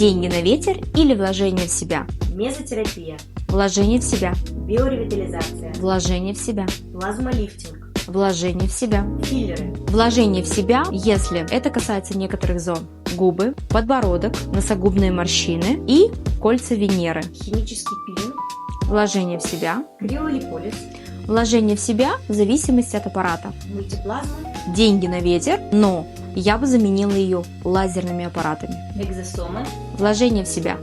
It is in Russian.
Деньги на ветер или вложение в себя? Мезотерапия, Вложение в себя. биоревитализация, Вложение в себя. плазмолифтинг, Вложение в себя. филлеры, Вложение в себя, если это касается некоторых зон. Губы, подбородок, носогубные морщины и кольца Венеры. химический пилинг, Вложение в себя. криолиполиз, Вложение в себя в зависимости от аппарата. мультиплазма, Деньги на ветер, но я бы заменила ее лазерными аппаратами. экзосомы, Вложение в себя.